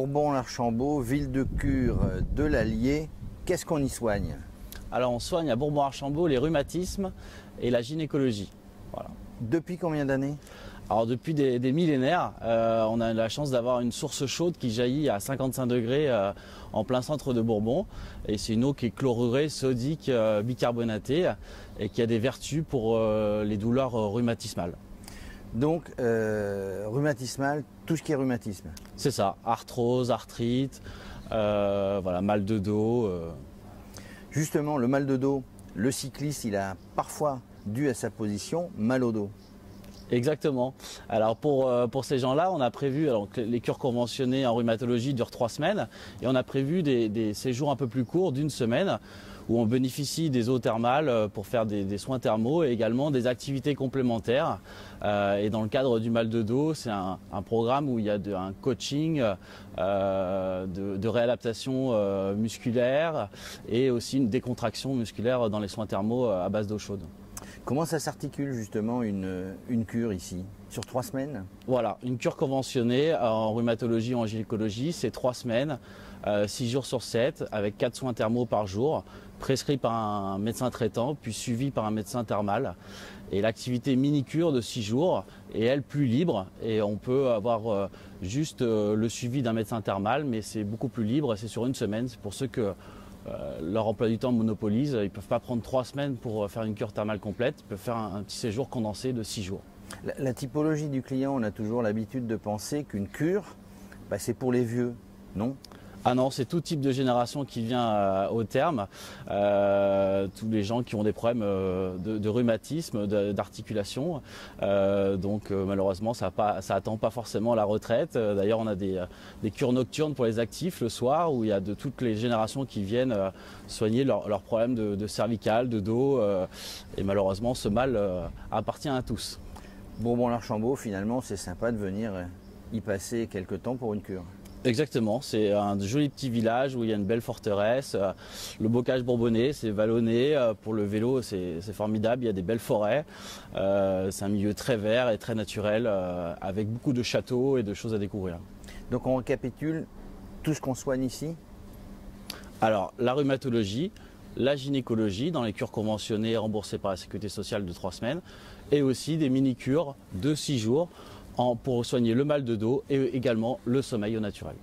Bourbon-l'Archambault, ville de cure de l'Allier, qu'est-ce qu'on y soigne? Alors on soigne à Bourbon-l'Archambault les rhumatismes et la gynécologie. Voilà. Depuis combien d'années? Alors depuis des millénaires, on a la chance d'avoir une source chaude qui jaillit à 55 degrés en plein centre de Bourbon. Et c'est une eau qui est chlorurée, sodique, bicarbonatée et qui a des vertus pour les douleurs rhumatismales. Donc, rhumatismal, tout ce qui est rhumatisme. C'est ça, arthrose, arthrite, voilà, mal de dos. Justement, le mal de dos, le cycliste, il a parfois, dû à sa position, mal au dos. Exactement. Alors pour ces gens-là, on a prévu, alors les cures conventionnées en rhumatologie durent 3 semaines et on a prévu des séjours un peu plus courts d'une semaine où on bénéficie des eaux thermales pour faire des soins thermaux et également des activités complémentaires. Et dans le cadre du mal de dos, c'est un programme où il y a un coaching de réadaptation musculaire et aussi une décontraction musculaire dans les soins thermaux à base d'eau chaude. Comment ça s'articule justement une cure ici? Sur 3 semaines? Voilà, une cure conventionnée en rhumatologie ou en gynécologie, c'est 3 semaines, 6 jours sur 7, avec 4 soins thermaux par jour, prescrits par un médecin traitant, puis suivis par un médecin thermal. Et l'activité mini-cure de 6 jours est elle plus libre et on peut avoir juste le suivi d'un médecin thermal, mais c'est beaucoup plus libre et c'est sur une semaine. C'est pour ceux que leur emploi du temps monopolise. Ils ne peuvent pas prendre 3 semaines pour faire une cure thermale complète. Ils peuvent faire un petit séjour condensé de 6 jours. La typologie du client, on a toujours l'habitude de penser qu'une cure, c'est pour les vieux, non? Ah non, c'est tout type de génération qui vient au terme. Tous les gens qui ont des problèmes de rhumatisme, d'articulation. Donc malheureusement, ça attend pas forcément la retraite. D'ailleurs, on a des cures nocturnes pour les actifs le soir où il y a de toutes les générations qui viennent soigner leurs problèmes de cervical, de dos. Et malheureusement, ce mal appartient à tous. Bourbon-l'Archambault, finalement, c'est sympa de venir y passer quelques temps pour une cure. Exactement, c'est un joli petit village où il y a une belle forteresse. Le bocage bourbonnais, c'est vallonné. Pour le vélo, c'est formidable. Il y a des belles forêts. C'est un milieu très vert et très naturel avec beaucoup de châteaux et de choses à découvrir. Donc on récapitule tout ce qu'on soigne ici? Alors, la rhumatologie, la gynécologie dans les cures conventionnées remboursées par la sécurité sociale de 3 semaines et aussi des mini-cures de 6 jours pour soigner le mal de dos et également le sommeil au naturel.